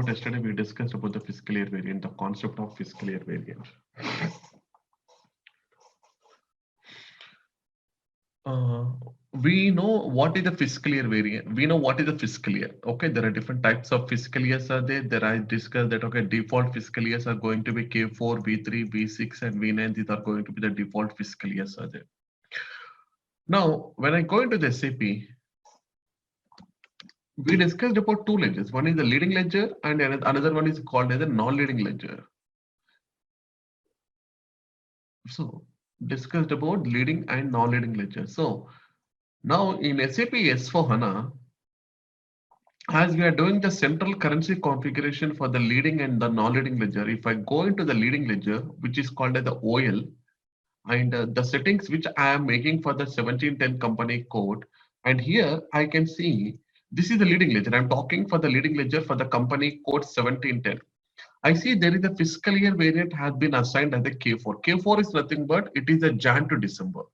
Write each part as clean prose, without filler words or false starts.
about yesterday, we discussed about the fiscal year variant, the concept of fiscal year variant. We know what is the fiscal year variant. We know what is the fiscal year. Okay, there are different types of fiscal years are there. There I discussed that okay, default fiscal years are going to be K4, V3, V6, and V9. These are going to be the default fiscal years are there. Now, when I go into the SAP, we discussed about two ledgers. One is the leading ledger, and another one is called as a non-leading ledger. So discussed about leading and non-leading ledger. So now in SAP S/4HANA, as we are doing the central currency configuration for the leading and the non-leading ledger, if I go into the leading ledger, which is called as the OL, and the settings which I am making for the 1710 company code, and here I can see this is the leading ledger. I'm talking for the leading ledger for the company code 1710. I see there is a fiscal year variant has been assigned as a K4. K4 is nothing but it is a Jan to December.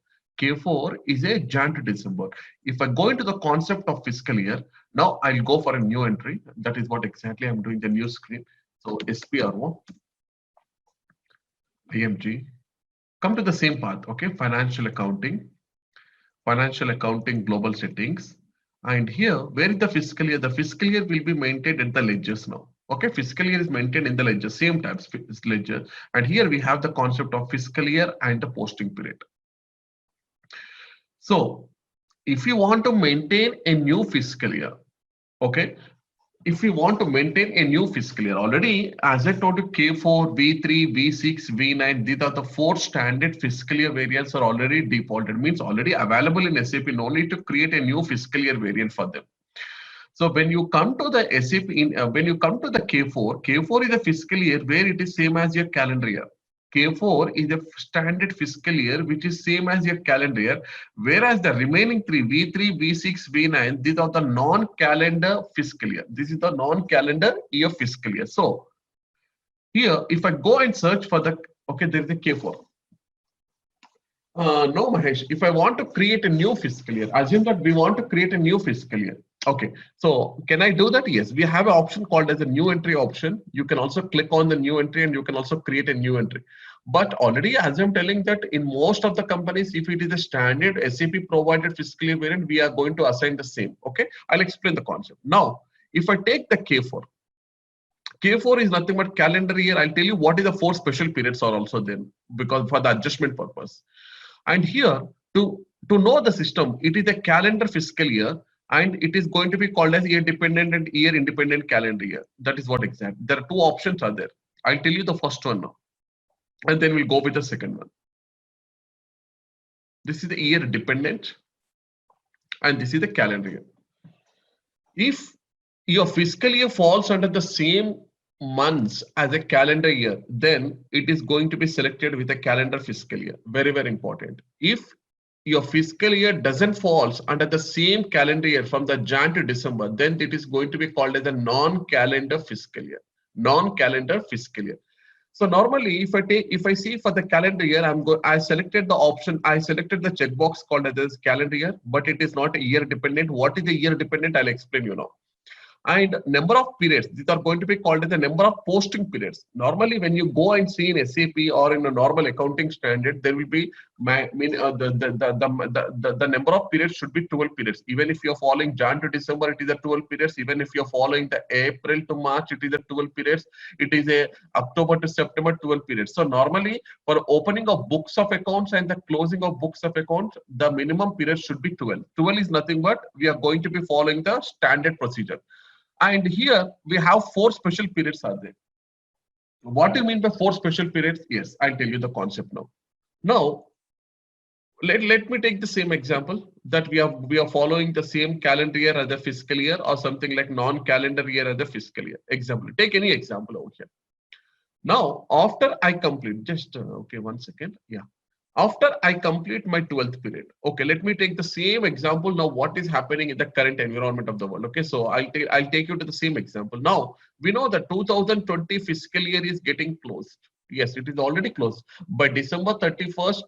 K4 is a Jan to December. If I go into the concept of fiscal year, now I'll go for a new entry. That is what exactly I'm doing the new screen. So SPRO, IMG, come to the same path. Okay, financial accounting global settings. And here, where is the fiscal year? The fiscal year will be maintained at the ledgers now. Okay, fiscal year is maintained in the ledger, same types ledger. And here we have the concept of fiscal year and the posting period. So if you want to maintain a new fiscal year, okay, if we want to maintain a new fiscal year, already as I told you, K4, V3, V6, V9, these are the four standard fiscal year variants are already defaulted, means already available in SAP, no need to create a new fiscal year variant for them. So when you come to the SAP, when you come to the K4, K4 is a fiscal year where it is same as your calendar year. K4 is a standard fiscal year which is same as your calendar year, whereas the remaining three, V3, V6, V9, these are the non-calendar fiscal year. This is the non-calendar year fiscal year. So here, if I go and search for the, okay, there is a K4. No, Mahesh, if I want to create a new fiscal year, assume that we want to create a new fiscal year. Okay, so can I do that? Yes, we have an option called as a new entry option. You can also click on the new entry and you can also create a new entry. But already, as I'm telling that in most of the companies, if it is a standard SAP provided fiscal year variant, we are going to assign the same. Okay, I'll explain the concept. Now, if I take the K4, K4 is nothing but calendar year. I'll tell you what is the four special periods are also there because for the adjustment purpose. And here to know the system, it is a calendar fiscal year and it is going to be called as year dependent and year independent calendar year. That is what exact. There are two options are there. I'll tell you the first one now, and then we'll go with the second one. This is the year dependent and this is the calendar year. If your fiscal year falls under the same months as a calendar year, then it is going to be selected with a calendar fiscal year. Very, very important. If your fiscal year doesn't falls under the same calendar year from the Jan to December, then it is going to be called as a non-calendar fiscal year. Non-calendar fiscal year. So normally, if I see for the calendar year, I selected the option, I selected the checkbox called as calendar year, but it is not a year dependent. What is the year dependent? I'll explain you now. And number of periods, these are going to be called as the number of posting periods. Normally, when you go and see in SAP or in a normal accounting standard, there will be the number of periods should be 12 periods. Even if you're following Jan to December, it is a 12 periods. Even if you're following the April to March, it is a 12 periods. It is a October to September 12 periods. So normally, for opening of books of accounts and the closing of books of accounts, the minimum period should be 12. 12 is nothing but we are going to be following the standard procedure. And here we have four special periods are there. What do you mean by four special periods? Yes, I'll tell you the concept now. Now, let me take the same example that we are following the same calendar year as a fiscal year or something like non-calendar year as a fiscal year. Example, take any example over here. Now, after I complete, just okay, 1 second. Yeah. After I complete my 12th period, okay, let me take the same example now. What is happening in the current environment of the world? Okay, so I'll take you to the same example. Now we know that 2020 fiscal year is getting closed. Yes, it is already closed by December 31st,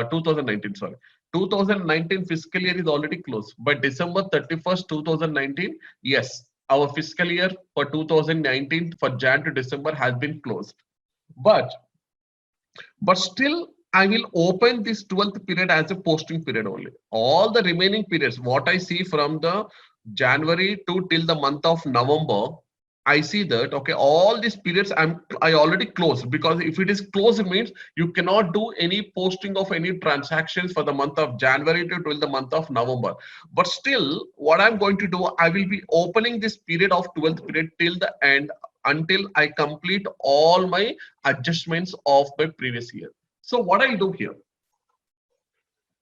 2019. Sorry, 2019 fiscal year is already closed by December 31st, 2019. Yes, our fiscal year for 2019 for Jan to December has been closed. But still I will open this 12th period as a posting period only. All the remaining periods, what I see from the January to till the month of November, I see that okay, all these periods I already closed, because if it is closed, it means you cannot do any posting of any transactions for the month of January to till the month of November. But still, what I'm going to do, I will be opening this period of 12th period till the end until I complete all my adjustments of my previous year. So what I'll do here.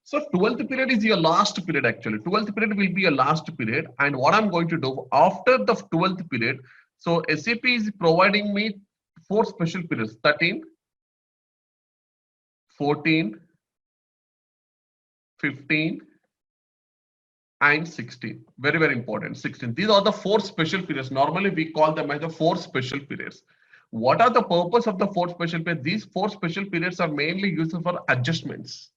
So 12th period is your last period actually. 12th period will be your last period. And what I'm going to do after the 12th period, so SAP is providing me 4 special periods, 13, 14, 15, and 16. Very, very important. 16. These are the 4 special periods. Normally we call them as the 4 special periods. What are the purpose of the 4 special periods? These 4 special periods are mainly used for adjustments.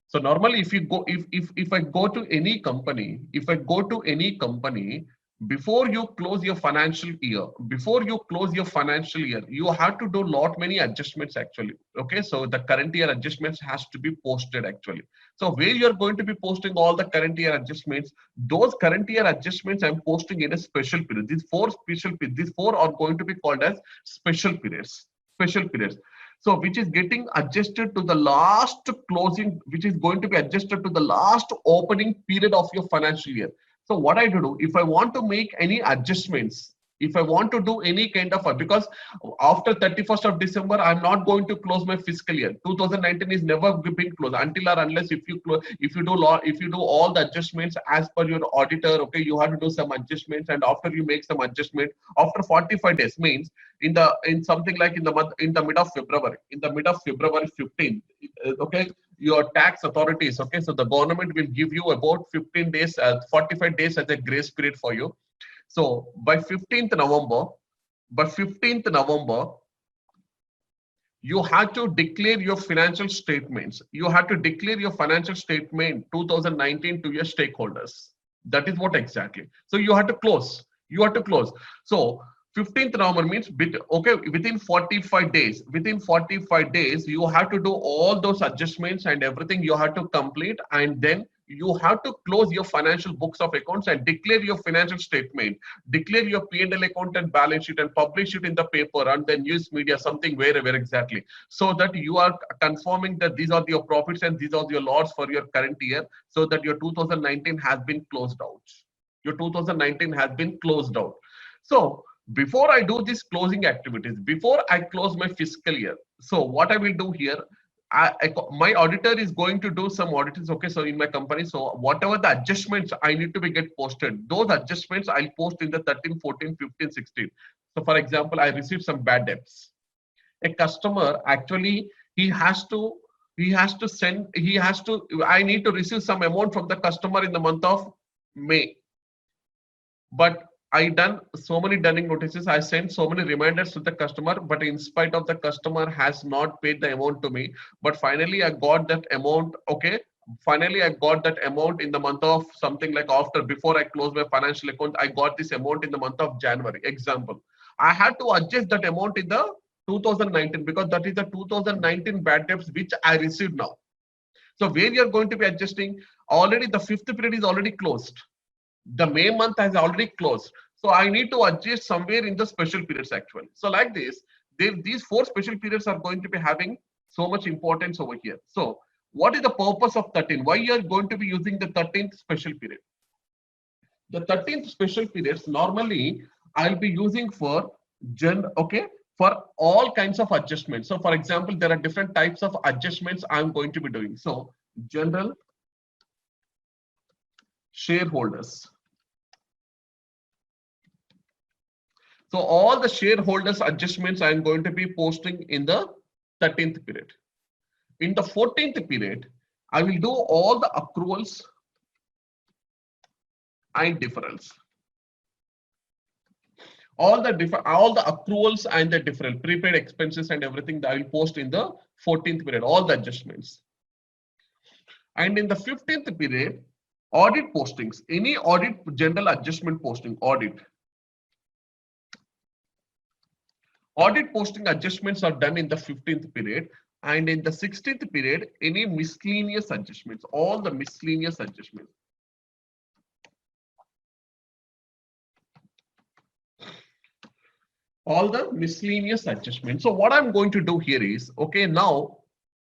So normally if you go, if I go to any company, before you close your financial year, you have to do lot many adjustments actually. Okay, so the current year adjustments has to be posted actually. So where you're going to be posting all the current year adjustments, those current year adjustments I'm posting in a special period. These 4 special periods, these 4 are going to be called as special periods. So which is getting adjusted to the last closing, which is going to be adjusted to the last opening period of your financial year. So what I do, if I want to make any adjustments, if I want to do any kind of, because after 31st of December, I'm not going to close my fiscal year. 2019 is never been closed until or unless if you do all the adjustments as per your auditor, okay, you have to do some adjustments, and after you make some adjustment, after 45 days means in something like in the mid of February 15th, okay, your tax authorities, okay, so the government will give you about 15 days, 45 days as a grace period for you. So by 15th November, you have to declare your financial statements. You have to declare your financial statement 2019 to your stakeholders. That is what exactly. So you have to close. So 15th November means within 45 days. Within 45 days, you have to do all those adjustments and everything you have to complete, and then you have to close your financial books of accounts and declare your financial statement, declare your P&L account and balance sheet, and publish it in the paper and the news media, something wherever exactly, so that you are confirming that these are your profits and these are your loss for your current year, so that your 2019 has been closed out. So before I do these closing activities, before I close my fiscal year, so what I will do here, my auditor is going to do some audits, okay, so in my company, so whatever the adjustments I need to be get posted, those adjustments I'll post in the 13, 14, 15, 16. So for example, I received some bad debts. A customer actually, I need to receive some amount from the customer in the month of May. But I done so many dunning notices, I sent so many reminders to the customer, but in spite of the customer has not paid the amount to me. But finally I got that amount, okay. Finally I got that amount in the month of something like before I close my financial account, I got this amount in the month of January. Example, I had to adjust that amount in the 2019 because that is the 2019 bad debts which I received now. So where you're going to be adjusting, already the 5th period is already closed. The May month has already closed. So I need to adjust somewhere in the special periods actually. So like this, these 4 special periods are going to be having so much importance over here. So what is the purpose of 13? Why you are going to be using the 13th special period? The 13th special periods normally I'll be using for for all kinds of adjustments. So for example, there are different types of adjustments I'm going to be doing. So general shareholders. So all the shareholders adjustments I am going to be posting in the 13th period. In the 14th period, I will do all the accruals and deferrals. All the accruals and the deferral, prepaid expenses and everything that I will post in the 14th period, all the adjustments. And in the 15th period, audit postings, any audit general adjustment posting, audit. Audit posting adjustments are done in the 15th period, and in the 16th period, any miscellaneous adjustments, all the miscellaneous adjustments. All the miscellaneous adjustments. So what I'm going to do here is, okay, now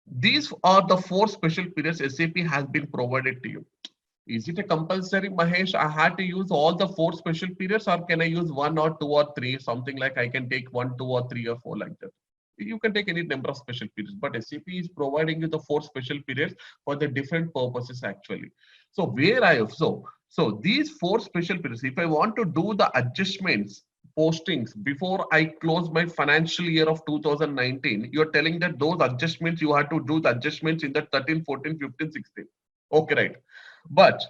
these are the 4 special periods SAP has been provided to you. Is it a compulsory, Mahesh? I had to use all the 4 special periods, or can I use 1 or 2 or 3? Something like I can take 1, 2 or 3 or 4 like that. You can take any number of special periods, but SAP is providing you the 4 special periods for the different purposes actually. So where I have, so these 4 special periods, if I want to do the adjustments, postings before I close my financial year of 2019, you're telling that those adjustments, you have to do the adjustments in the 13, 14, 15, 16. Okay, right. But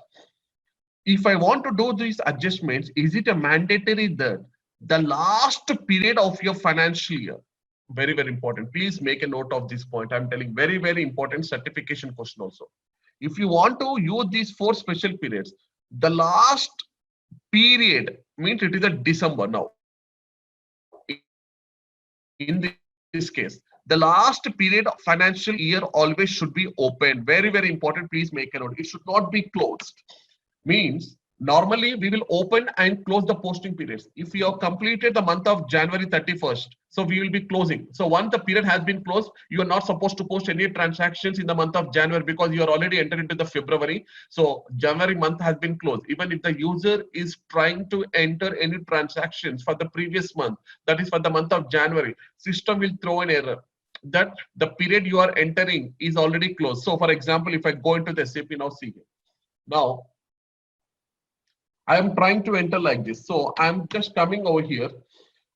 if I want to do these adjustments, is it a mandatory that the last period of your financial year? Very, very important. Please make a note of this point. I'm telling very, very important certification question also. If you want to use these 4 special periods, the last period means it is a December now. In this case, the last period of financial year always should be open. Very, very important. Please make a note. It should not be closed. Means normally we will open and close the posting periods. If you have completed the month of January 31st, so we will be closing. So once the period has been closed, you are not supposed to post any transactions in the month of January because you are already entered into the February. So January month has been closed. Even if the user is trying to enter any transactions for the previous month, that is for the month of January, system will throw an error that the period you are entering is already closed. So for example, if I go into the SAP now, see here. Now I am trying to enter like this. So I'm just coming over here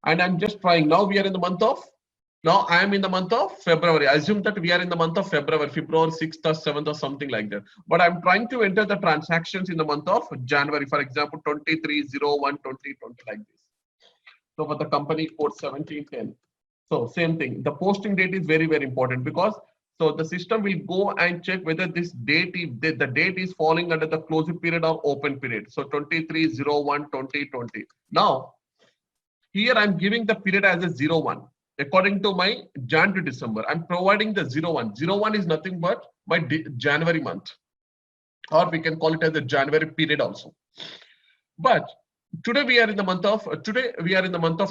and I'm just trying. Now we are in the month of, now I am in the month of February. I assume that we are in the month of February 6th or 7th or something like that. But I'm trying to enter the transactions in the month of January, for example, 23/01/2020 like this. So for the company code 1710. So same thing. The posting date is very, very important because so the system will go and check whether this date, the date is falling under the closing period or open period. So 23/01/2020. Now, here I'm giving the period as a 01. According to my Jan to December, I'm providing the 01. 01 is nothing but my January month. Or we can call it as the January period also. But today we are in the month of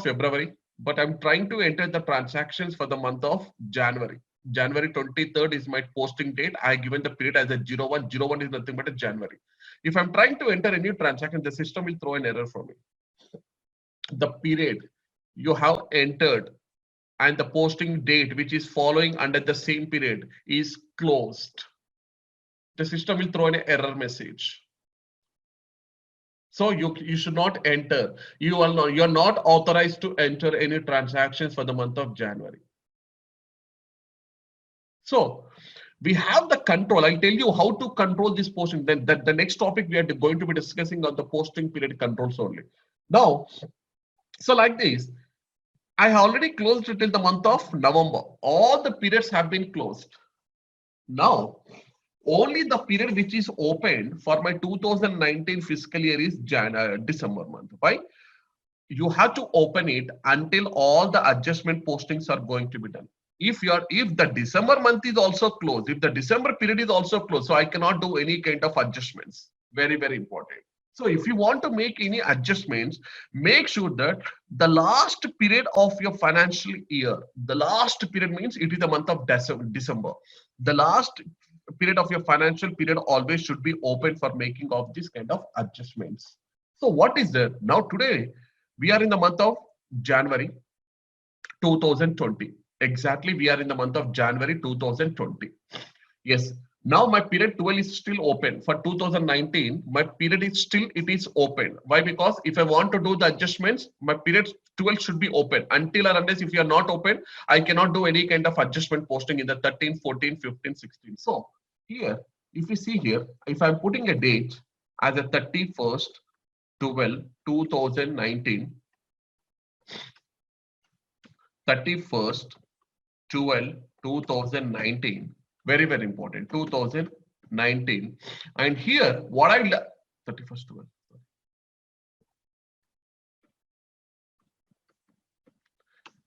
February, but I'm trying to enter the transactions for the month of January. January 23rd is my posting date. I given the period as a 01. 01 is nothing but a January. If I'm trying to enter a new transaction, the system will throw an error for me. The period you have entered and the posting date which is following under the same period is closed. The system will throw an error message. So you should not enter. You're not authorized to enter any transactions for the month of January. So we have the control. I'll tell you how to control this posting. Then the next topic we are going to be discussing on the posting period controls only. Now, so like this, I already closed it till the month of November. All the periods have been closed. Now, only the period which is open for my 2019 fiscal year is December month. Why? You have to open it until all the adjustment postings are going to be done. If the December month is also closed, if the December period is also closed, so I cannot do any kind of adjustments. Very, very important. So if you want to make any adjustments, make sure that the last period of your financial year, the last period means it is the month of December. The last period of your financial period always should be open for making of this kind of adjustments. So what is that? Now today, we are in the month of January 2020. Exactly, we are in the month of January 2020. Yes. Now my period 12 is still open. For 2019, my period is still, it is open. Why? Because if I want to do the adjustments, my period 12 should be open. Until or unless if you are not open, I cannot do any kind of adjustment posting in the 13, 14, 15, 16. So here, if you see here, if I'm putting a date as a 31st 12 2019, 31st 12 2019, very, very important, 2019. And here, what I 31st 12.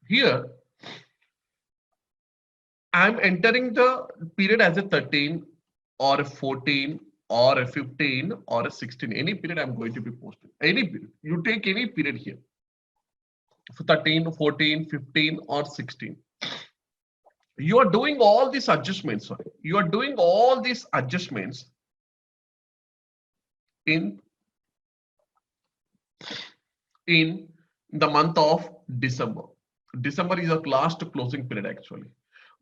Here, I'm entering the period as a 13 or a 14 or a 15 or a 16. Any period I'm going to be posting. Any period. You take any period here. 13, 14, 15 or 16. You are doing all these adjustments. Sorry. You are doing all these adjustments in the month of December. December is the last closing period actually.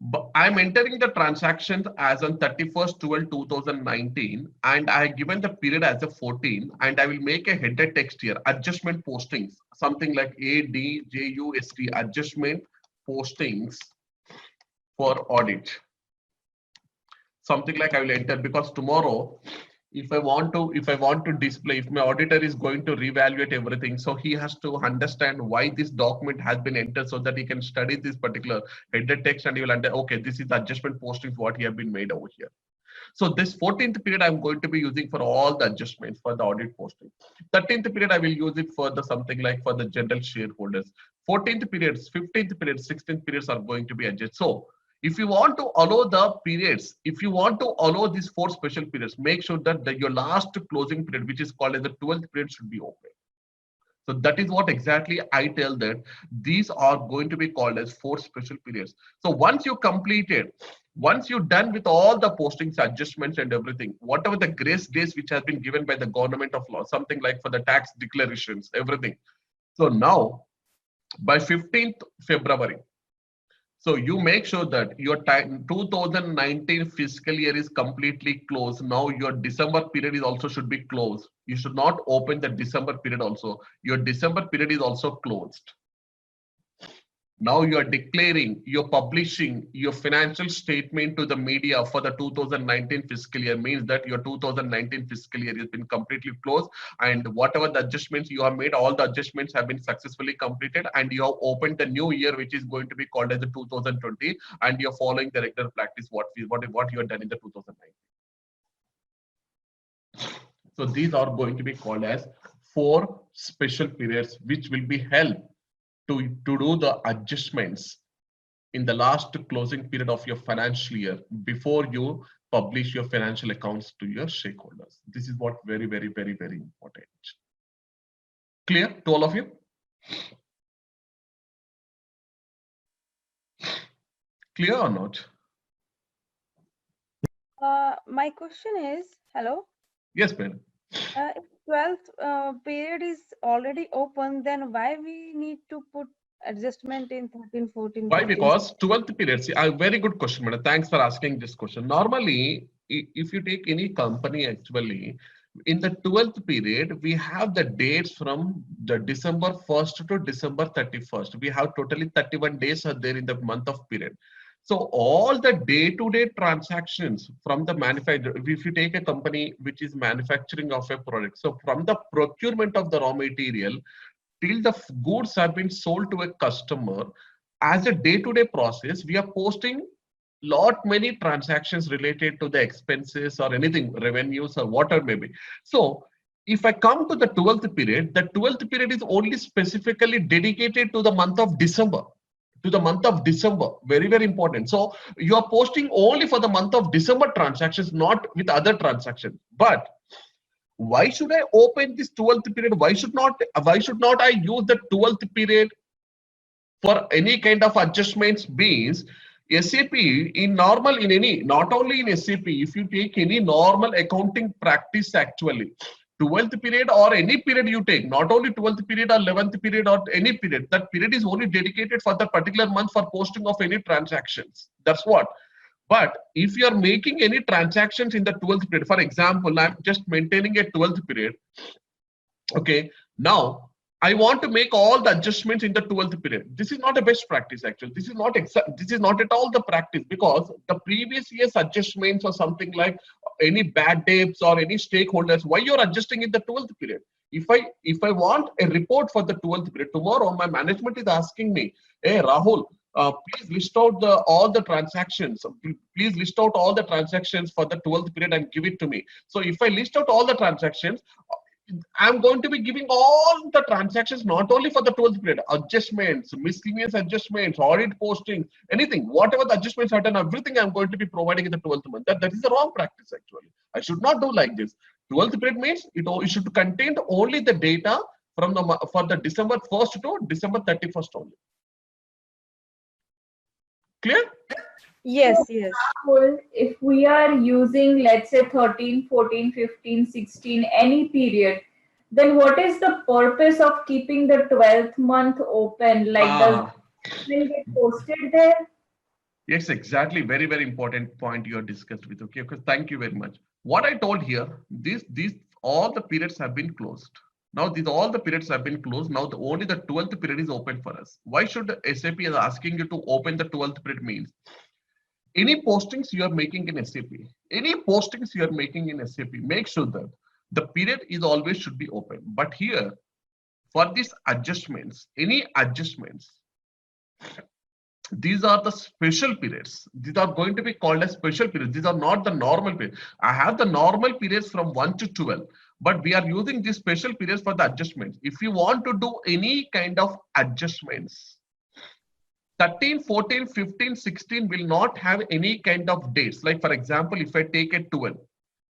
But I'm entering the transactions as on 31st 12 2019 and I have given the period as a 14 and I will make a header text here, adjustment postings, something like ADJUST, adjustment postings for audit. Something like I will enter, because tomorrow if I want to display, if my auditor is going to reevaluate everything, so he has to understand why this document has been entered so that he can study this particular header text and he will understand, okay, this is the adjustment postings what he have been made over here. So this 14th period I'm going to be using for all the adjustments for the audit posting. 13th period I will use it for the something like for the general shareholders. 14th periods, 15th periods, 16th periods are going to be adjusted. So if you want to allow the periods, if you want to allow these 4 special periods, make sure that your last closing period, which is called as the 12th period, should be open. So that is what exactly I tell that these are going to be called as 4 special periods. So once you completed, once you're done with all the postings, adjustments and everything, whatever the grace days which has been given by the government of law, something like for the tax declarations, everything. So now by 15th February, so you make sure that your 2019 fiscal year is completely closed. Now your December period is also should be closed. You should not open the December period also. Your December period is also closed. Now you are declaring, you're publishing your financial statement to the media for the 2019 fiscal year, means that your 2019 fiscal year has been completely closed and whatever the adjustments you have made, all the adjustments have been successfully completed and you have opened the new year, which is going to be called as the 2020, and you're following the regular practice what you have done in the 2019. So these are going to be called as 4 special periods which will be held to do the adjustments in the last closing period of your financial year before you publish your financial accounts to your stakeholders. This is what very, very, very, very important. Clear to all of you? Clear or not? My question is, hello? Yes, madam. If 12th period is already open, then why we need to put adjustment in 13, 14, Why? 15? Because 12th period, see, a very good question, madam. Thanks for asking this question. Normally, if you take any company actually, in the 12th period, we have the dates from the December 1st to December 31st. We have totally 31 days are there in the month of period. So all the day-to-day transactions from the manufacturer, if you take a company which is manufacturing of a product, so from the procurement of the raw material till the goods have been sold to a customer, as a day-to-day process, we are posting lot many transactions related to the expenses or anything, revenues or whatever maybe. So if I come to the 12th period, the 12th period is only specifically dedicated to the month of December. To the month of December, very, very important. So you are posting only for the month of December transactions, not with other transactions. But why should I open this 12th period? Why should not I use the 12th period for any kind of adjustments? Means SAP in normal, in any, not only in SAP, if you take any normal accounting practice actually, 12th period or any period you take, not only 12th period or 11th period or any period, that period is only dedicated for the particular month for posting of any transactions. That's what. But if you are making any transactions in the 12th period, for example, I'm just maintaining a 12th period. Okay, now I want to make all the adjustments in the 12th period. This is not a best practice actually. This is not at all the practice, because the previous year's adjustments or something like any bad debts or any stakeholders, why you're adjusting in the 12th period? If I want a report for the 12th period, tomorrow my management is asking me, hey Rahul, please list out all the transactions. Please list out all the transactions for the 12th period and give it to me. So if I list out all the transactions, I'm going to be giving all the transactions, not only for the 12th period, adjustments, miscellaneous adjustments, audit posting, anything, whatever the adjustments are done, everything I'm going to be providing in the 12th month. That is the wrong practice actually. I should not do like this. 12th period means it should contain only the data from for the December 1st to December 31st only. Clear? Yes, So, yes. if we are using, let's say, 13, 14, 15, 16, any period, then what is the purpose of keeping the 12th month open? Like, does it get posted there? Yes, exactly. Very, very important point you have discussed with. Okay, because thank you very much. What I told here, these all the periods have been closed. Now these all the periods have been closed. Now only the 12th period is open for us. Why should SAP is asking you to open the 12th period means any postings you are making in SAP, make sure that the period is always should be open. But here for these adjustments, any adjustments, these are the special periods. These are going to be called as special periods. These are not the normal periods. I have the normal periods from 1 to 12, but we are using these special periods for the adjustments. If you want to do any kind of adjustments, 13, 14, 15, 16 will not have any kind of dates. Like for example, if I take a 12,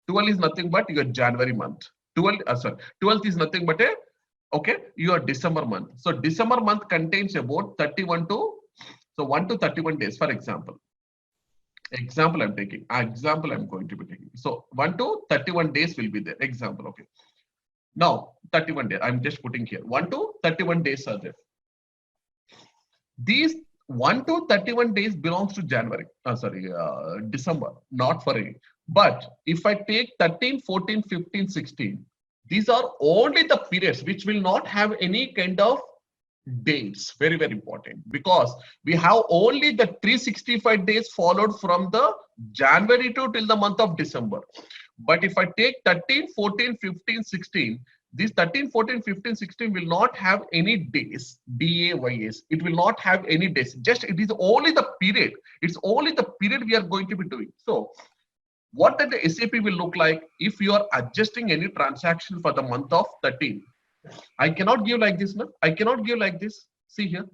12 is nothing but your January month. 12th is nothing but your December month. So December month contains about 31 to 1 to 31 days, for example. Example I'm taking. Example I'm going to be taking. So 1 to 31 days will be there. Example, okay. Now 31 days. I'm just putting here. 1 to 31 days are there. These 1 to 31 days belongs to December, not for any. But if I take 13, 14, 15, 16, these are only the periods which will not have any kind of dates. Very, very important, because we have only the 365 days followed from the January to till the month of December. But if I take 13, 14, 15, 16, these 13, 14, 15, 16 will not have any days, DAYS. It will not have any days. Just it is only the period. It's only the period we are going to be doing. So what that the SAP will look like if you are adjusting any transaction for the month of 13. I cannot give like this, no? I cannot give like this. See here.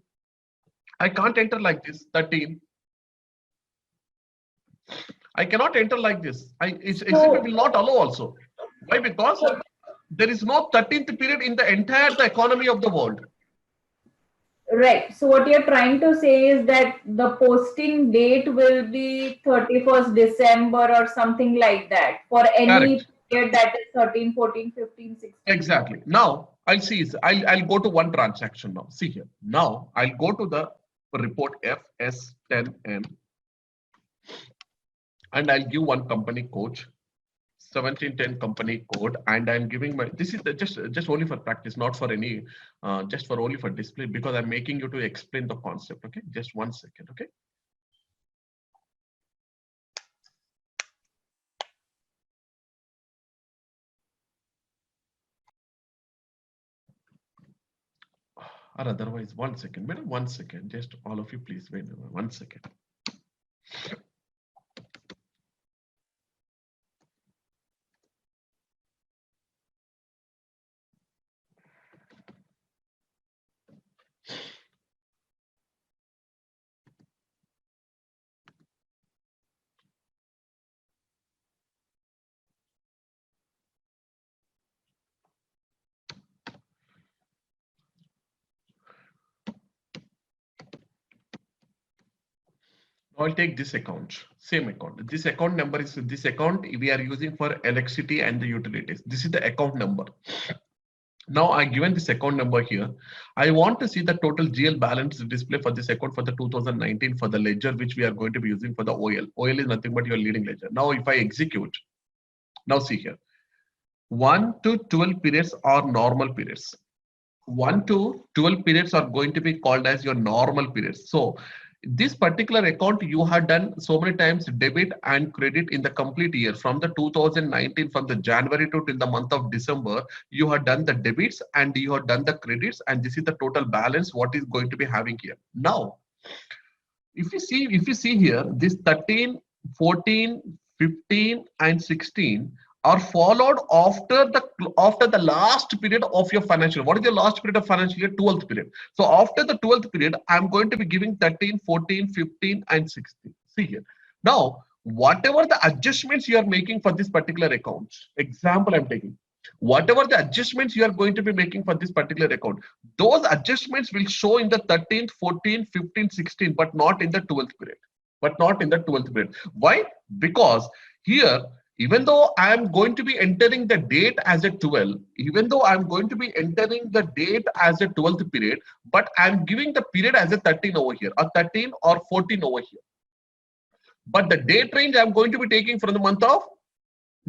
I can't enter like this, 13. I cannot enter like this. SAP will not allow also. Why? Because there is no 13th period in the entire economy of the world. Right. So what you're trying to say is that the posting date will be 31st December or something like that for any period that is 13, 14, 15, 16. Exactly. Now I'll see. I'll go to one transaction now. See here. Now I'll go to the report FS10N and I'll give one company code, 1710 company code, and I'm giving my, this is just only for practice, not for any, just for only for display, because I'm making you to explain the concept. Okay, just 1 second. Okay. Or otherwise, 1 second, madam, 1 second, just all of you please wait 1 second. I'll take this account, same account. This account number is this account we are using for electricity and the utilities. This is the account number. Now I given this account number here. I want to see the total GL balance display for this account for the 2019 for the ledger which we are going to be using for the OL. OL is nothing but your leading ledger. Now if I execute, now see here, 1 to 12 periods are normal periods. 1 to 12 periods are going to be called as your normal periods. So this particular account you have done so many times debit and credit in the complete year from the 2019, from the January to till the month of December, you have done the debits and you have done the credits, and this is the total balance what is going to be having here. Now if you see here, this 13, 14, 15 and 16 are followed after the last period of your financial. What is your last period of financial year? 12th period. So after the 12th period, I'm going to be giving 13, 14, 15, and 16. See here. Now, whatever the adjustments you are making for this particular account, example I'm taking, whatever the adjustments you are going to be making for this particular account, those adjustments will show in the 13th, 14th, 15th, 16th, but not in the 12th period. But not in the 12th period. Why? Because here, even though I am going to be entering the date as a 12, even though I'm going to be entering the date as a 12th period, but I'm giving the period as a 13 over here, or 13 or 14 over here. But the date range I'm going to be taking from the month of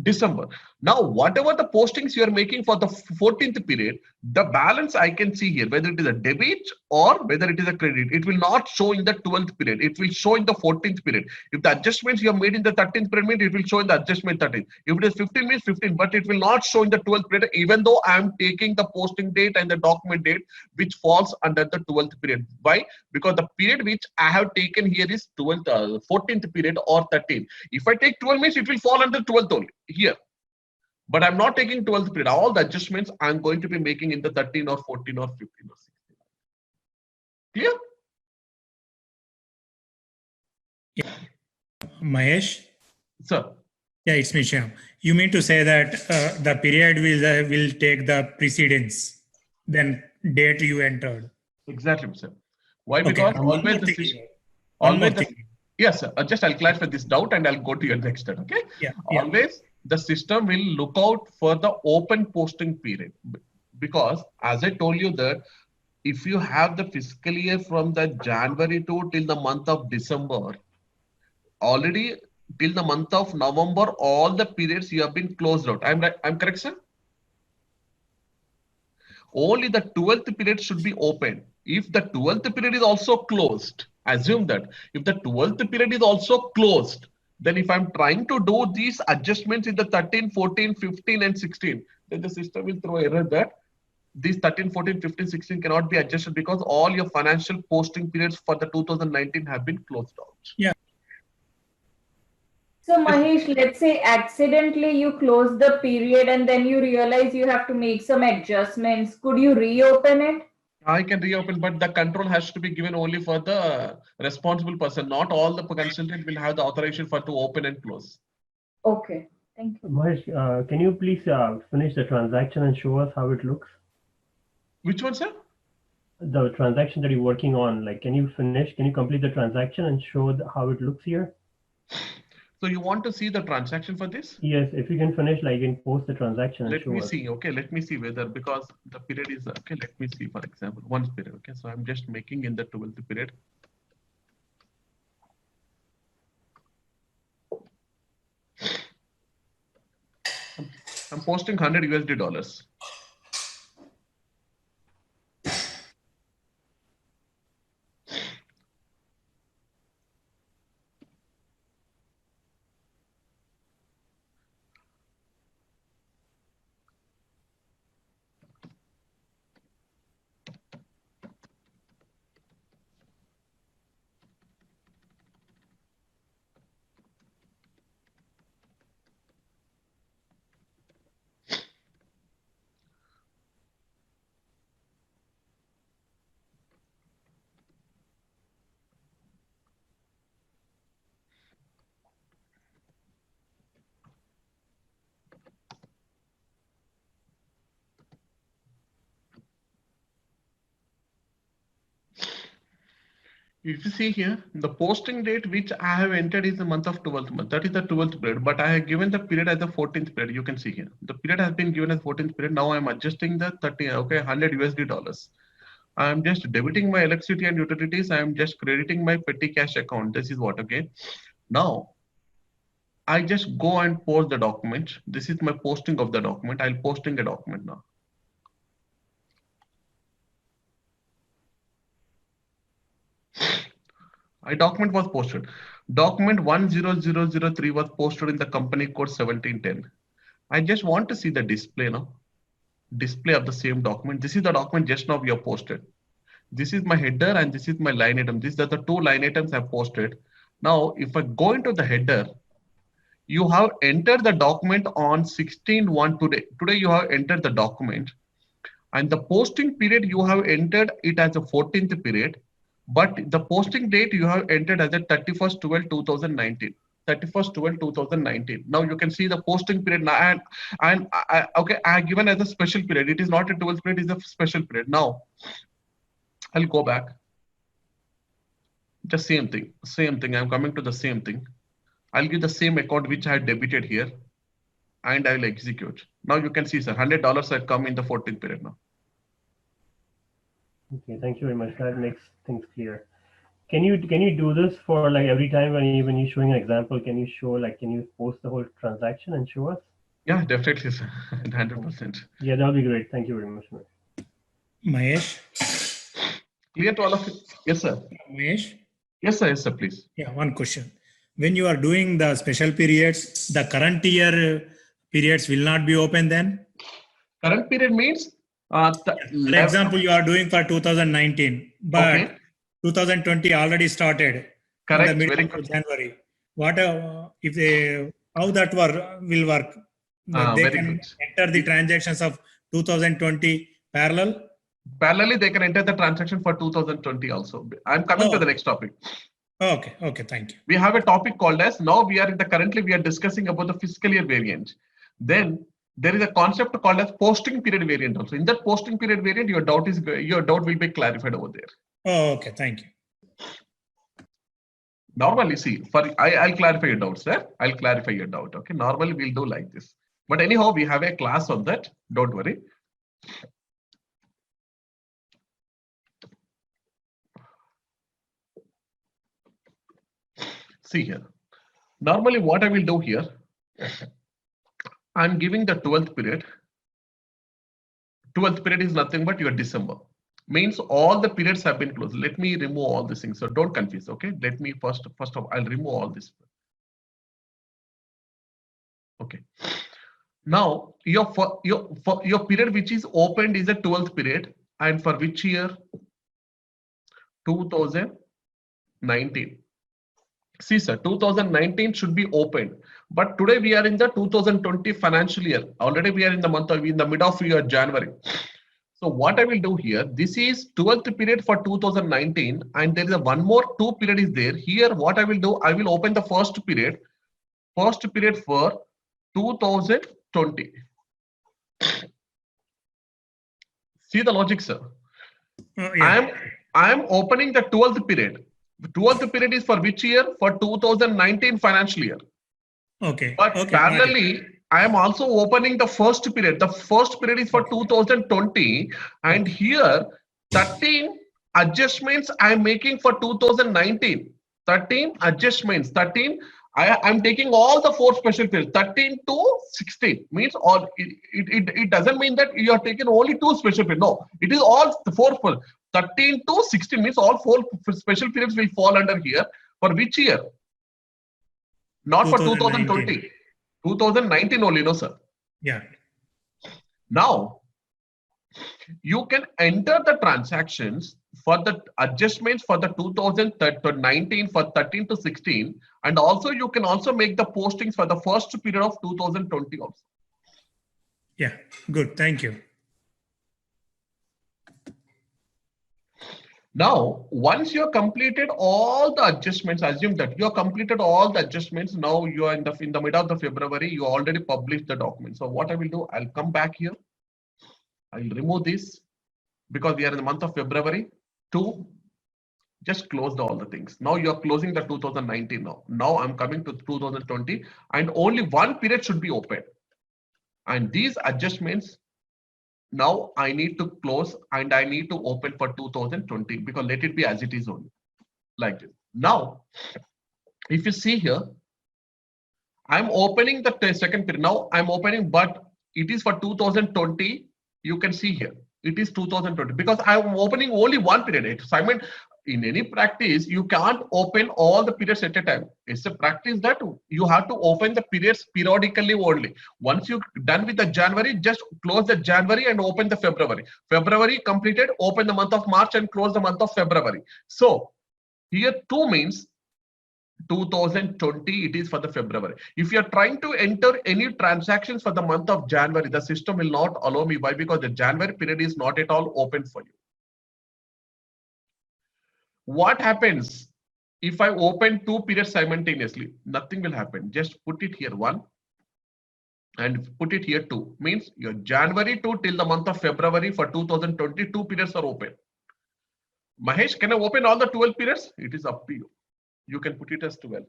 December. Now, whatever the postings you are making for the 14th period, the balance I can see here, whether it is a debit or whether it is a credit, it will not show in the 12th period. It will show in the 14th period. If the adjustments you have made in the 13th period, it will show in the adjustment 13. If it is 15 means 15, but it will not show in the 12th period, even though I am taking the posting date and the document date, which falls under the 12th period. Why? Because the period which I have taken here is 14th period or 13. If I take 12 means it will fall under 12th only here. But I'm not taking 12th period. All the adjustments I'm going to be making in the 13 or 14 or 15 or 16. Clear? Mahesh? Sir. Yeah, it's me, Shyam. You mean to say that the period will take the precedence, then date you entered? Exactly, sir. Why? Okay. Because always the system. Yes, sir. Just I'll clarify this doubt and I'll go to your next step. Okay. Yeah. Always the system will look out for the open posting period, because as I told you that if you have the fiscal year from the January to till the month of December, already till the month of November, all the periods you have been closed out. I'm correct, sir? Only the 12th period should be open. If the 12th period is also closed, assume that if the 12th period is also closed, then if I'm trying to do these adjustments in the 13, 14, 15 and 16, then the system will throw error that these 13, 14, 15, 16 cannot be adjusted because all your financial posting periods for the 2019 have been closed out. Yeah. So Mahesh, let's say accidentally you close the period and then you realize you have to make some adjustments. Could you reopen it? I can reopen, but the control has to be given only for the responsible person. Not all the consultants will have the authorization for to open and close. Okay, thank you. Mahesh, can you please finish the transaction and show us how it looks? Which one, sir? The transaction that you're working on, like, can you complete the transaction and show how it looks here? So you want to see the transaction for this? Yes, if you can finish, like, in post the transaction and Let me see. Okay, let me see whether, because the period is okay. Let me see, for example, one period. Okay, so I'm just making in the 12th period. I'm posting $100. If you see here, the posting date which I have entered is the month of 12th month. That is the 12th period, but I have given the period as the 14th period. You can see here, the period has been given as 14th period. Now I'm adjusting the 30, okay, $100. I'm just debiting my electricity and utilities. I'm just crediting my petty cash account. This is what, okay. Now, I just go and post the document. This is my posting of the document. I'll posting a document now. A document was posted. Document 10003 was posted in the company code 1710. I just want to see the display now. Display of the same document. This is the document just now we have posted. This is my header and this is my line item. These are the two line items I posted. Now, if I go into the header, you have entered the document on 16/1 today. Today you have entered the document, and the posting period you have entered it as a 14th period, but the posting date you have entered as a 31/12/2019. 31/12/2019. Now you can see the posting period now, and okay, I have given as a special period. It is not a 12th period, it is a special period. Now I'll go back. Just same thing. I'm coming to the same thing. I'll give the same account which I had debited here, and I'll execute. Now you can see, sir, $100 have come in the 14th period now. Okay, thank you very much. That makes things clear. Can you do this for like every time when you're showing an example? Can you show like, can you post the whole transaction and show us? Yeah, definitely, sir. 100%. Yeah, that'll be great. Thank you very much. Mahesh? Clear to all of you? Yes, sir. Mahesh? Yes, sir. Yes, sir. Please. Yeah, one question. When you are doing the special periods, the current year periods will not be open then? Current period means For example, you are doing for 2019, but Okay. 2020 already started. Correct. In the Very middle of good. January. What if they, how that will work? They Very can good. enter the transactions of 2020 parallel. Parallelly, they can enter the transaction for 2020 also. I'm coming to the next topic. Okay, thank you. We have a topic called as, now we are in the, currently we are discussing about the fiscal year variant. Then there is a concept called as posting period variant also. In that posting period variant, your doubt will be clarified over there. Okay, thank you. Normally, see, I'll clarify your doubts, sir. I'll clarify your doubt. Okay. Normally we'll do like this. But anyhow, we have a class on that. Don't worry. See here. Normally, what I will do here, I'm giving the 12th period. 12th period is nothing but your December. Means all the periods have been closed. Let me remove all these things. So don't confuse. Okay. Let me first of all, I'll remove all this. Okay. Now your period which is opened is a 12th period, and for which year? 2019. See, sir, 2019 should be opened, but today we are in the 2020 financial year. Already we are in the mid of year January. So what I will do here, this is 12th period for 2019, and there is a one more 2 period is there. Here what I will do, I will open the first period for 2020. See the logic, sir. Yeah. I am opening the 12th period. The 12th period is for which year? For 2019 financial year. Okay. But parallelly, I am also opening the first period. The first period is for 2020, and here 13 adjustments I am making for 2019. 13 adjustments. 13. I'm taking all the 4 special periods. 13 to 16 means all. It doesn't mean that you are taking only 2 special periods. No, it is all the 4. 13 to 16 means all 4 special periods will fall under here. For which year? Not for 2020. 2019 only, no, sir. Yeah. Now, you can enter the transactions for the adjustments for the 2019 for 13 to 16, and also you can also make the postings for the first period of 2020 also. Yeah, good. Thank you. Now, once you have completed all the adjustments, assume that you have completed all the adjustments. Now you are in the middle of the February, you already published the document. So what I will do, I'll come back here. I'll remove this because we are in the month of February to just close all the things. Now you are closing the 2019 now. Now I'm coming to 2020, and only one period should be open. And these adjustments, now I need to close and I need to open for 2020 because let it be as it is only like this. Now, if you see here, I'm opening the second period. Now I'm opening, but it is for 2020. You can see here, it is 2020 because I'm opening only one period. Simon, in any practice, you can't open all the periods at a time. It's a practice that you have to open the periods periodically only. Once you're done with the January, just close the January and open the February. February completed, open the month of March and close the month of February. So here 2 means 2020, it is for the February. If you are trying to enter any transactions for the month of January, the system will not allow me. Why? Because the January period is not at all open for you. What happens if I open two periods simultaneously? Nothing will happen. Just put it here 1 and put it here 2. Means your January 2 till the month of February for 2020, 2 periods are open. Mahesh, can I open all the 12 periods? It is up to you. You can put it as 12.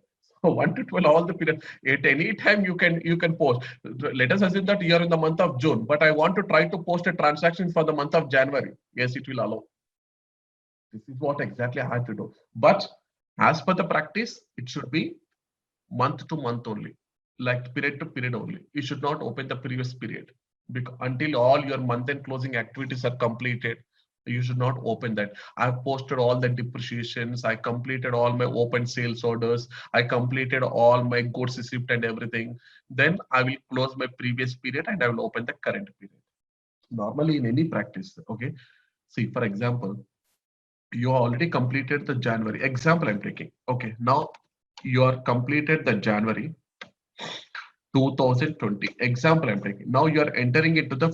So 1 to 12, all the periods. At any time you can post. Let us assume that you are in the month of June, but I want to try to post a transaction for the month of January. Yes, it will allow. This is what exactly I have to do. But as per the practice, it should be month to month only, like period to period only. You should not open the previous period because until all your month end closing activities are completed, you should not open that. I've posted all the depreciations. I completed all my open sales orders. I completed all my goods receipt and everything. Then I will close my previous period and I will open the current period. Normally in any practice, okay. See, for example, you already completed the January. Example I'm taking. Okay, now you are completed the January 2020. Example I'm taking. Now you are entering into the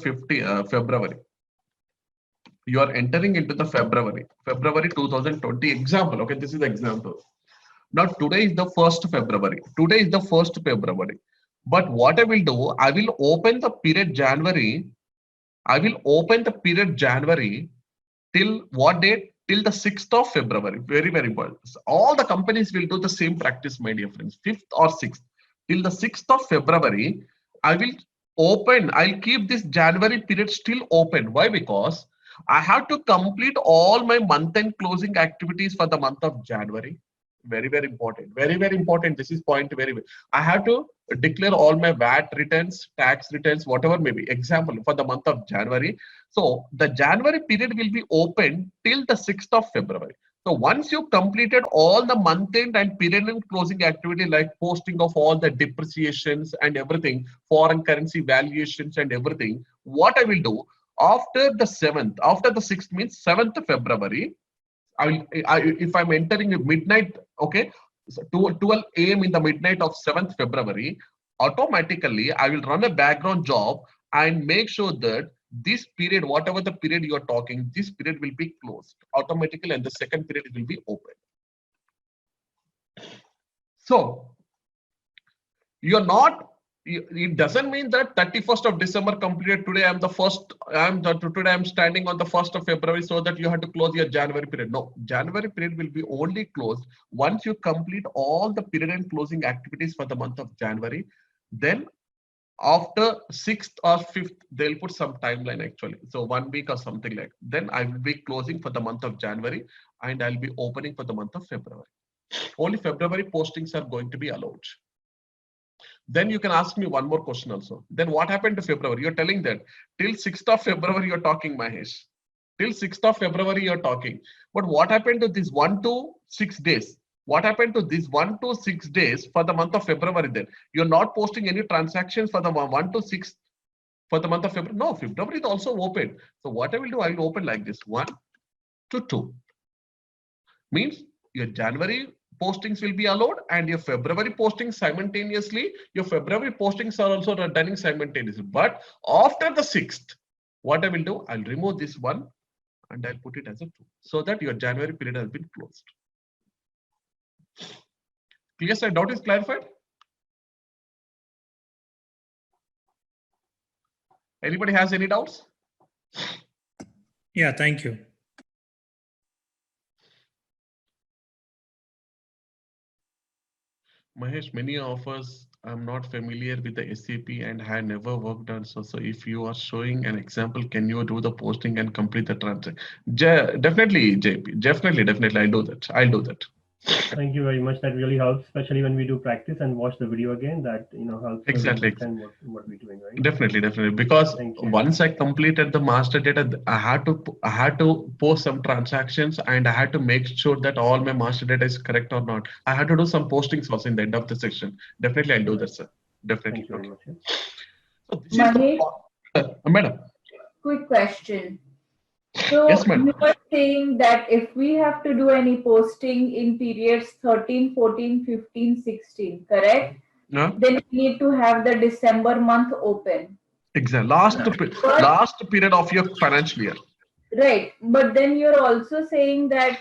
February. You are entering into the February 2020 example. Okay, this is the example. Now today is the 1st February. Today is the 1st February. But what I will do, I will open the period January. I will open the period January till what date? Till the 6th of February. Very, very important. So all the companies will do the same practice, my dear friends. 5th or 6th. Till the 6th of February, I will open. I'll keep this January period still open. Why? Because I have to complete all my month-end closing activities for the month of January. Very, very important. Very, very important. This is point very. I have to declare all my VAT returns, tax returns, whatever may be. Example for the month of January. So the January period will be open till the 6th of February. So once you completed all the month-end and period-end closing activity like posting of all the depreciations and everything, foreign currency valuations and everything, what I will do? After the 7th, after the 6th means 7th February, if I'm entering midnight, okay, so 12 a.m. in the midnight of 7th February, automatically I will run a background job and make sure that this period, whatever the period you are talking, this period will be closed automatically and the second period will be open. So you're not, it doesn't mean that 31st of December completed today. Today I'm standing on the 1st of February so that you have to close your January period. No, January period will be only closed once you complete all the period and closing activities for the month of January. Then after 6th or 5th, they'll put some timeline actually. So 1 week or something like. Then I will be closing for the month of January and I'll be opening for the month of February. Only February postings are going to be allowed. Then you can ask me one more question also. Then what happened to February? You're telling that till 6th of February you're talking, Mahesh. Till 6th of February you're talking. But what happened to these 1 to 6 days? What happened to these 1 to 6 days for the month of February then? You're not posting any transactions for the 1 to 6 for the month of February. No, February is also open. So what I will do, I will open like this 1 to 2. Means your January postings will be allowed and your February postings simultaneously, your February postings are also running simultaneously. But after the 6th, what I will do, I'll remove this one and I'll put it as a 2 so that your January period has been closed. Clear, sir? Doubt is clarified? Anybody has any doubts? Yeah, thank you. Mahesh, many of us, I'm not familiar with the SAP and had never worked on. So if you are showing an example, can you do the posting and complete the transaction? Definitely, JP. Definitely. I'll do that. Thank you very much. That really helps, especially when we do practice and watch the video again. That helps Exactly. us understand what we're doing, right? Definitely. Because once I completed the master data, I had to post some transactions and I had to make sure that all my master data is correct or not. I had to do some postings also in the end of the section. Definitely, I'll do that, sir. Definitely. Thank you very much. So this is Mahesh, madam. quick question. So Yes, ma'am. you are saying that if we have to do any posting in periods 13, 14, 15, 16, correct? Yeah. Then we need to have the December month open. Exactly. But Last period of your financial year. right, but then you're also saying that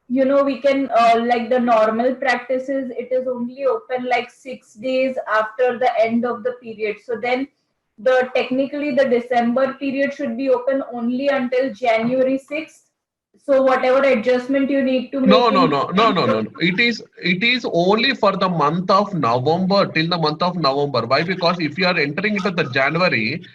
we can like the normal practices, it is only open like 6 days after the end of the period. So then the technically the December period should be open only until January 6th. So whatever adjustment you need to No, make no, in no, no, no, no. It is only for the month of November till the month of November. Why? Because if you are entering into the January,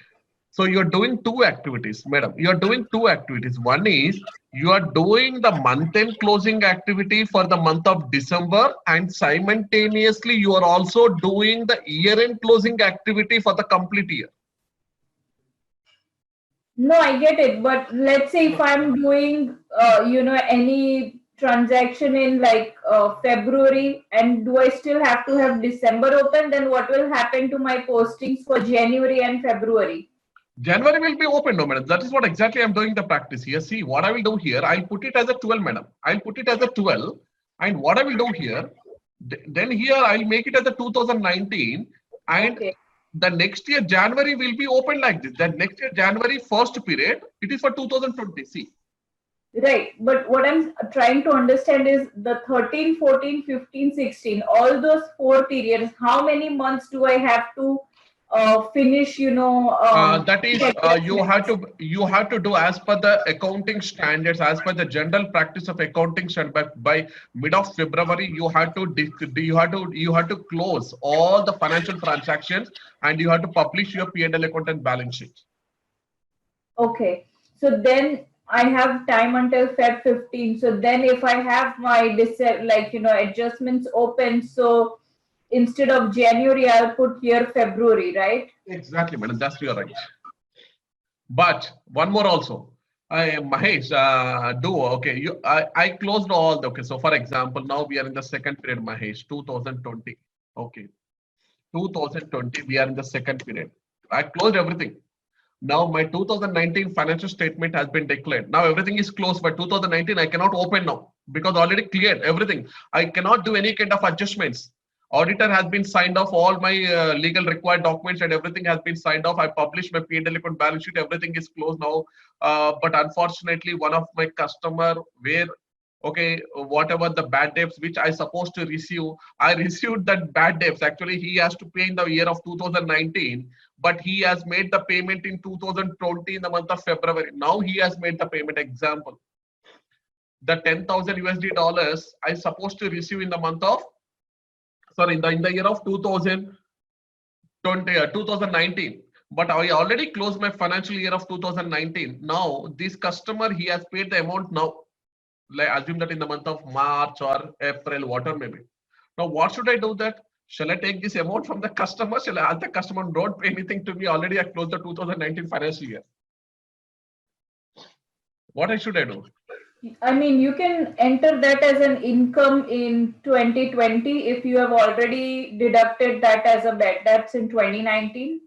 so you're doing two activities, madam. You're doing two activities. One is you are doing the month-end closing activity for the month of December, and simultaneously you are also doing the year-end closing activity for the complete year. No, I get it, but let's say if I'm doing, any transaction in like February, and do I still have to have December open? Then what will happen to my postings for January and February? January will be open, no, madam. That is what exactly I'm doing the practice here. See, what I will do here, I'll put it as a 12, madam. I'll put it as a 12. And what I will do here, then here I'll make it as a 2019. And Okay, the next year, January will be open like this. Then next year, January first period, it is for 2020. See, right. But what I'm trying to understand is the 13, 14, 15, 16, all those 4 periods, how many months do I have to finish, that is you have to do as per the accounting standards, as per the general practice of accounting standard. By mid of February you have to close all the financial transactions, and you have to publish your P&L account and balance sheet. Okay, so then I have time until Feb 15. So then if I have my adjustments open, so instead of January, I'll put here February, right? Exactly, madam, that's your right. But one more also. Mahesh, okay. I closed all the, okay. So for example, now we are in the second period, Mahesh, 2020. Okay. 2020, we are in the second period. I closed everything. Now my 2019 financial statement has been declared. Now everything is closed. But 2019, I cannot open now because already cleared everything. I cannot do any kind of adjustments. Auditor has been signed off, all my legal required documents and everything has been signed off. I published my P&L account, balance sheet, everything is closed now. But unfortunately, one of my customer where, okay, whatever the bad debts which I supposed to receive, I received that bad debts. Actually, he has to pay in the year of 2019, but he has made the payment in 2020 in the month of February. Now he has made the payment. Example, the 10,000 USD dollars I supposed to receive in the month of, sorry, in the year of 2019, but I already closed my financial year of 2019. Now this customer, he has paid the amount now. Like assume that in the month of March or April, whatever maybe. Now what should I do that? Shall I take this amount from the customer? Shall I ask the customer, don't pay anything to me? Already I closed the 2019 financial year. What should I do? I mean, you can enter that as an income in 2020 if you have already deducted that as a bad debts in 2019.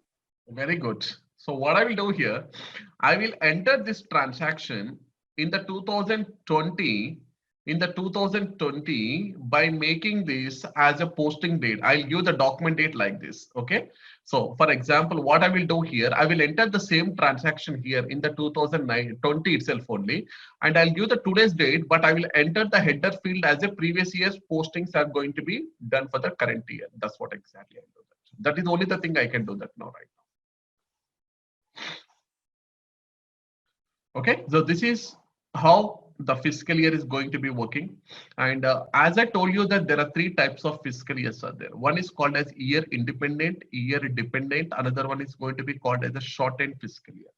Very good. So what I will do here, I will enter this transaction in the 2020, by making this as a posting date. I'll give the document date like this. Okay. So for example, what I will do here, I will enter the same transaction here in the 2020 itself only, and I'll give the today's date, but I will enter the header field as a previous year's postings are going to be done for the current year. That's what exactly I do. That is only the thing I can do that now, right now. Okay, so this is how the fiscal year is going to be working. And as I told you that there are three types of fiscal years are there. One is called as year independent, year dependent. Another one is going to be called as a shortened fiscal year.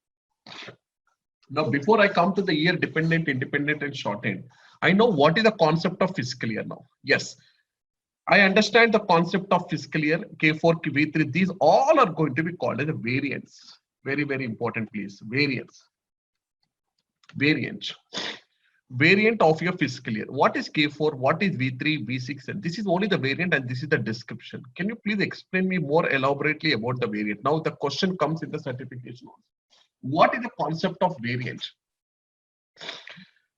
Now, before I come to the year dependent, independent, and shortened, I know what is the concept of fiscal year now. Yes, I understand the concept of fiscal year, K4, V3. These all are going to be called as a variance. Very, very important, please. Variance. Variant of your fiscal year. What is K4? What is V3, V6? And this is only the variant, and this is the description. Can you please explain me more elaborately about the variant? Now the question comes in the certification. What is the concept of variant?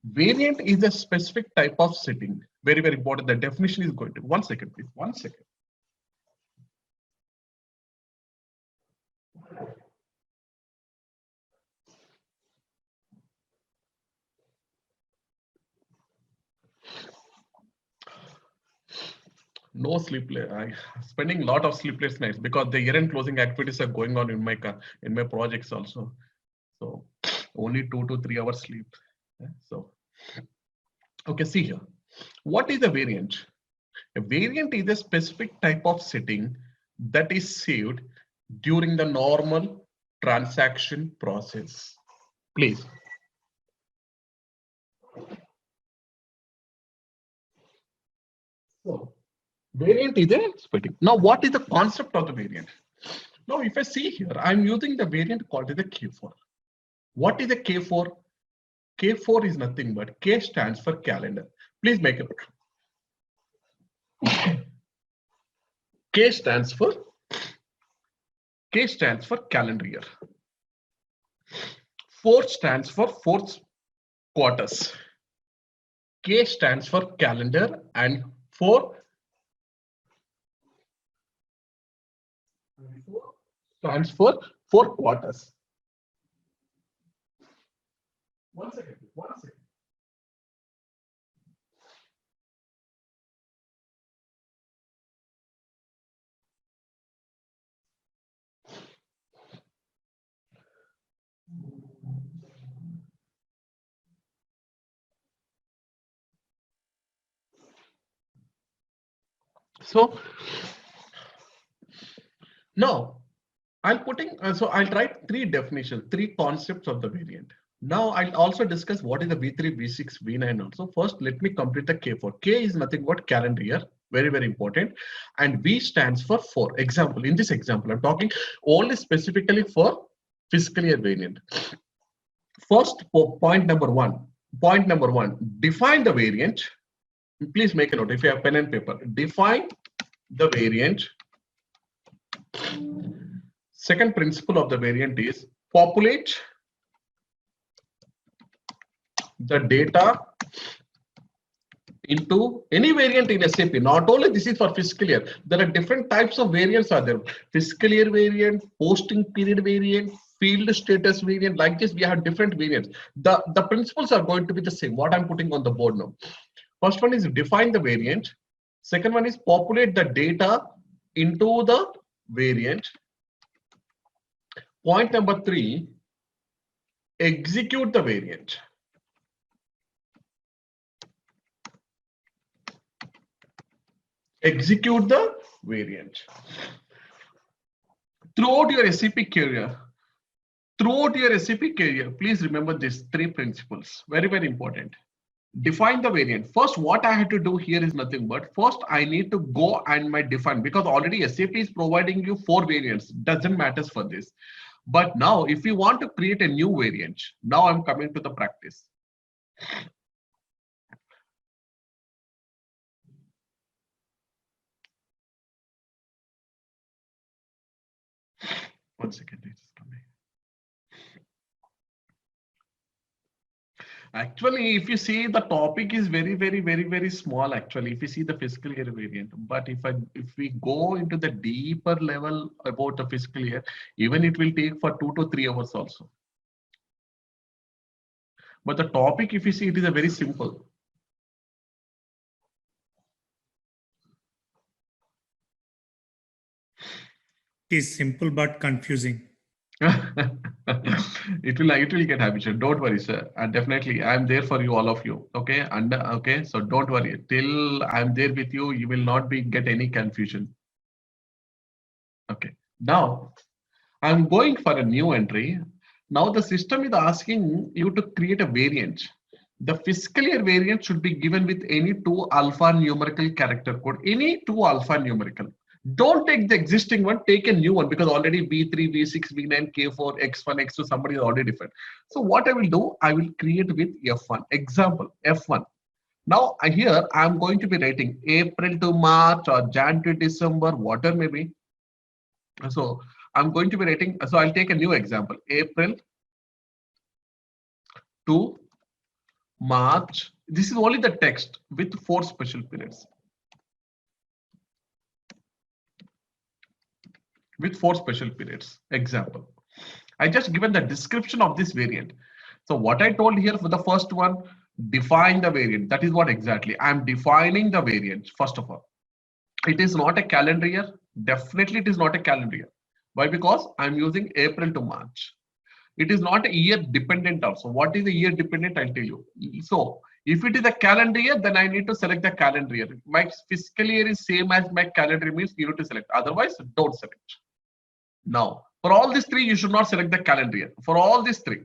Variant is a specific type of setting. Very, very important. The definition is going to, 1 second, please, 1 second. No sleepless. I spending a lot of sleepless nights because the year-end closing activities are going on in my projects also. So only 2 to 3 hours sleep. So okay, see here. What is a variant? A variant is a specific type of setting that is saved during the normal transaction process. Please. So, variant is a splitting. Now, what is the concept of the variant? Now, if I see here, I'm using the variant called as a K4. What is a K4? K4 is nothing but K stands for calendar. Please make it. K stands for calendar year. 4 stands for fourth quarters. K stands for calendar and 4 stands for 4 quarters. 1 second, 1 second. So now I'm putting, so I'll write 3 definitions, 3 concepts of the variant. Now I'll also discuss what is the V3, V6, V9 also. First, let me complete the K4. K is nothing but calendar year, very, very important. And V stands for 4. Example, in this example, I'm talking only specifically for fiscal year variant. First, point number one, define the variant. Please make a note if you have pen and paper. Define the variant. Second principle of the variant is populate the data into any variant in SAP. Not only this is for fiscal year. There are different types of variants are there. Fiscal year variant, posting period variant, field status variant. Like this, we have different variants. The principles are going to be the same. What I'm putting on the board now. First one is define the variant. Second one is populate the data into the variant. Point number 3, execute the variant. Execute the variant. Throughout your SAP career, please remember these 3 principles. Very, very important. Define the variant. First, what I have to do here is nothing but first I need to go and define, because already SAP is providing you 4 variants. Doesn't matter for this. But now if you want to create a new variant, now I'm coming to the practice. One second, it's coming. Actually, if you see, the topic is very, very small. Actually, if you see the fiscal year variant, but if we go into the deeper level about the fiscal year, even it will take for 2 to 3 hours also. But the topic, if you see, it is a very simple. It is simple but confusing. It will get habitual. Don't worry, sir. And definitely I'm there for you, all of you. Okay. And okay, so don't worry. Till I'm there with you, you will not get any confusion. Okay. Now I'm going for a new entry. Now the system is asking you to create a variant. The fiscal year variant should be given with any 2 alphanumerical character code, any 2 alphanumerical. Don't take the existing one, take a new one, because already V3, V6, V9, K4, X1, X2, somebody is already different. So what I will do, I will create with F1. Example, F1. Now here I'm going to be writing April to March or Jan to December, whatever may be. So I'm going to be writing, so I'll take a new example, April to March. This is only the text with 4 special periods. With 4 special periods. Example. I just given the description of this variant. So what I told here for the first one, define the variant. That is what exactly I'm defining the variant. First of all, it is not a calendar year. Definitely it is not a calendar year. Why? Because I'm using April to March. It is not a year dependent also. What is a year dependent? I'll tell you. So if it is a calendar year, then I need to select the calendar year. My fiscal year is same as my calendar means you need to select. Otherwise, don't select. Now, for all these 3, you should not select the calendar year. For all these 3,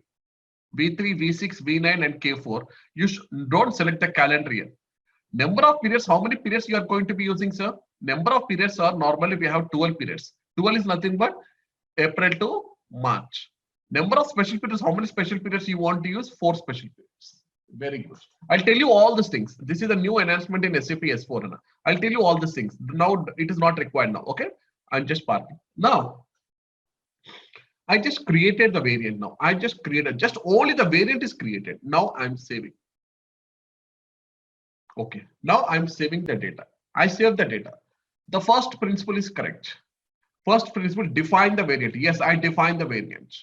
V3, V6, V9, and K4, you don't select the calendar year. Number of periods, how many periods you are going to be using, sir? Number of periods are normally we have 12 periods. 12 is nothing but April to March. Number of special periods, how many special periods you want to use? 4 special periods. Very good. I'll tell you all these things. This is a new enhancement in SAP S4HANA. I'll tell you all these things. Now it is not required now. Okay. I'm just parking. Now, I just created the variant now. I just created, just only the variant is created. Now I'm saving. Okay. Now I'm saving the data. I save the data. The first principle is correct. First principle, define the variant. Yes, I define the variant.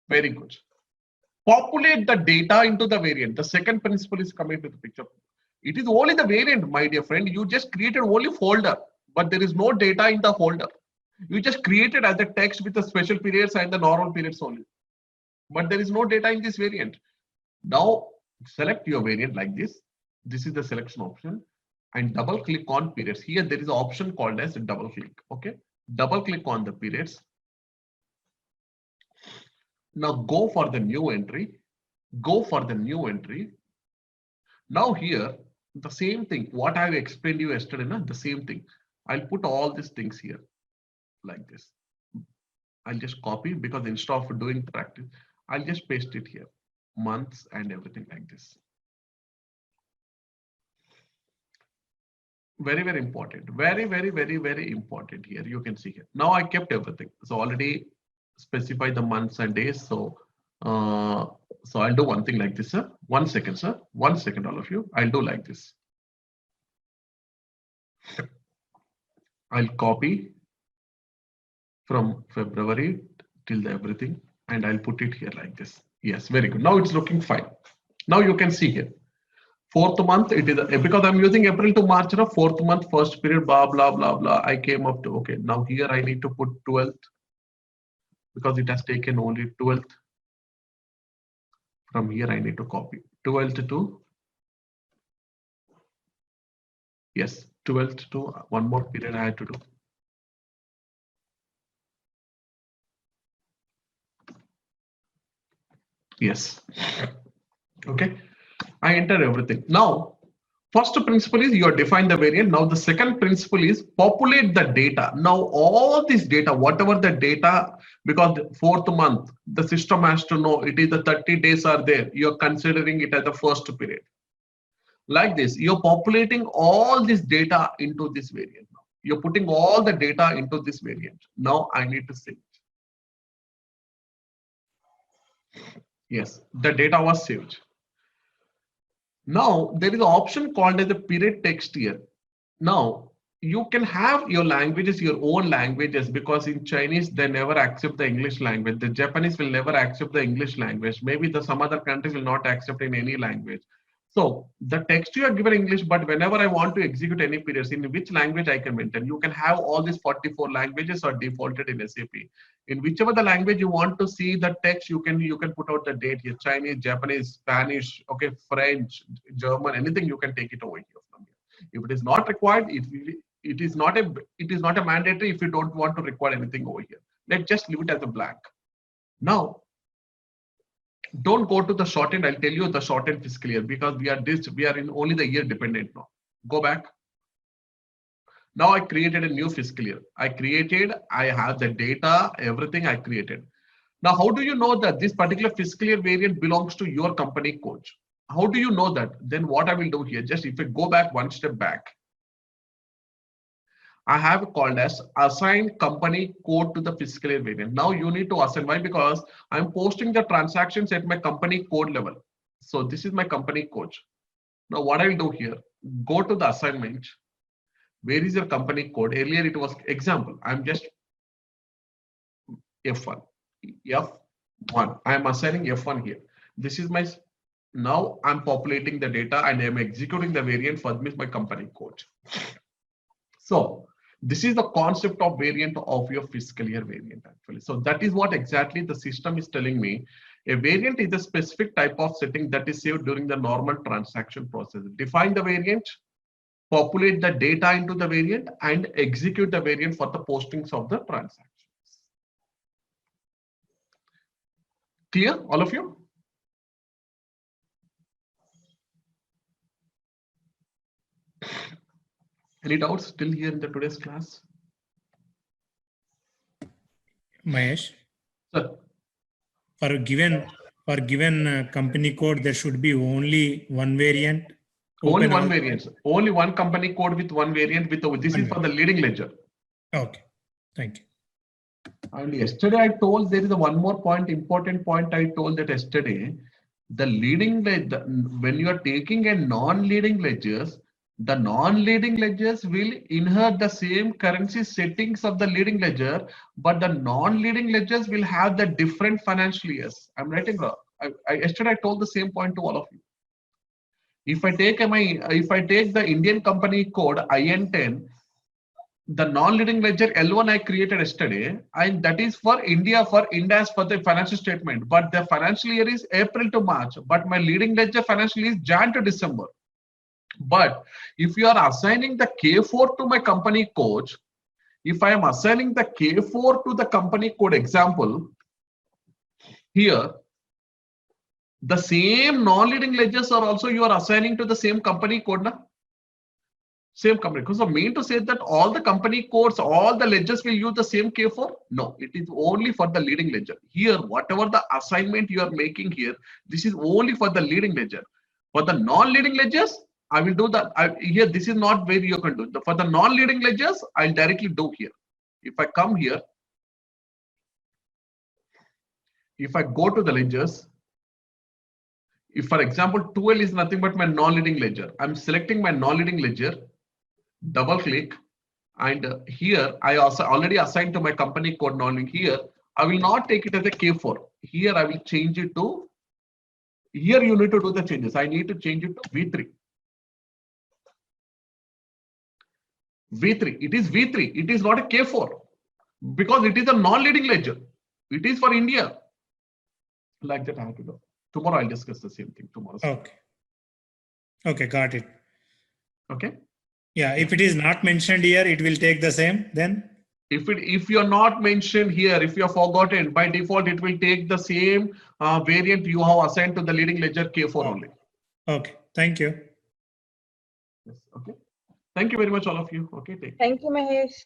Very good. Populate the data into the variant. The second principle is coming to the picture. It is only the variant, my dear friend. You just created only folder, but there is no data in the folder. You just created as a text with the special periods and the normal periods only. But there is no data in this variant. Now select your variant like this. This is the selection option and double click on periods. Here there is an option called as double click. Okay. Double click on the periods. Now go for the new entry. Go for the new entry. Now here, the same thing. What I explained to you yesterday, the same thing. I'll put all these things here. Like this. I'll just copy because instead of doing practice, I'll just paste it here. Months and everything like this. Very, very important. Very, very, very, very important here. You can see here. Now I kept everything. So already specify the months and days. So I'll do one thing like this, sir. 1 second, sir. 1 second, all of you. I'll do like this. I'll copy from February till the everything and I'll put it here like this. Yes, very good. Now it's looking fine. Now you can see here. 4th month, it is because I'm using April to March, 4th month, first period, blah, blah, blah, blah. I came up to, okay, now here I need to put 12th because it has taken only 12th. From here I need to copy 12th to, yes, 12th to one more period I had to do. Yes. Okay. I enter everything. Now, first principle is you define the variant. Now, the second principle is populate the data. Now, all this data, whatever the data, because the 4th month, the system has to know it is the 30 days are there. You're considering it as the first period. Like this, you're populating all this data into this variant. Now, you're putting all the data into this variant. Now, I need to save. Yes, the data was saved. Now there is an option called as the period text here. Now you can have your languages, your own languages, because in Chinese they never accept the English language. The Japanese will never accept the English language. Maybe some other countries will not accept in any language. So the text you are given English, but whenever I want to execute any periods, in which language I can maintain, you can have all these 44 languages are defaulted in SAP. In whichever the language you want to see the text, you can put out the date here: Chinese, Japanese, Spanish, okay, French, German, anything you can take it over here from here. If it is not required, it is not a mandatory if you don't want to require anything over here. Let's just leave it as a blank. Now, don't go to the shortened. I'll tell you the shortened fiscal year because we are in only the year dependent now. Go back. Now I created a new fiscal year. I have the data, everything I created. Now, how do you know that this particular fiscal year variant belongs to your company code? How do you know that? Then what I will do here, just if I go back one step back, I have called as assign company code to the fiscal year variant. Now you need to assign. Why? Because I'm posting the transactions at my company code level. So this is my company coach. Now what I will do here, go to the assignment. Where is your company code? Earlier it was example. I'm just F1. F1. I am assigning F1 here. This is my, now I'm populating the data and I'm executing the variant for my company code. So this is the concept of variant of your fiscal year variant actually. So that is what exactly the system is telling me. A variant is a specific type of setting that is saved during the normal transaction process. Define the variant, populate the data into the variant, and execute the variant for the postings of the transactions. Clear, all of you? Any doubts still here in the today's class? Mahesh, Sir, for a given company code, there should be only one variant. only Open one all- variant. Only one company code with one variant. With this is for the leading ledger. Okay, thank you. And yesterday I told there is a one more point, important point I told that yesterday. The leading ledger, when you are taking a non-leading ledgers, the non-leading ledgers will inherit the same currency settings of the leading ledger, but the non-leading ledgers will have the different financial years. I'm writing wrong. Yesterday I told the same point to all of you. If I take the Indian company code IN10, the non-leading ledger L1 I created yesterday, and that is for India, for India's for the financial statement. But the financial year is April to March. But my leading ledger financial year is Jan to December. But if you are assigning the K4 to my company code, if I am assigning the K4 to the company code example, here, the same non-leading ledgers are also you are assigning to the same company code. Na? Same company code. So mean to say that all the company codes, all the ledgers will use the same K4? No, it is only for the leading ledger. Here, whatever the assignment you are making here, this is only for the leading ledger. For the non-leading ledgers, I will do that. Here, this is not where you can do. For the non-leading ledgers, I'll directly do here. If I come here, if I go to the ledgers, if for example, 12 is nothing but my non-leading ledger, I'm selecting my non-leading ledger, double click, and here I also already assigned to my company code non-leading. Here, I will not take it as a K4. Here, I will change it to, here you need to do the changes. I need to change it to V3. V3, it is V3, it is not a K4 because it is a non-leading ledger. It is for India. Like that I have to do. Tomorrow I'll discuss the same thing tomorrow. Okay. Okay, got it. Okay. Yeah, if it is not mentioned here, it will take the same then? If you're not mentioned here, if you're forgotten, by default, it will take the same variant you have assigned to the leading ledger K4 only. Okay, thank you. Yes, okay. Thank you very much, all of you. Okay, take care. Thank you, Mahesh.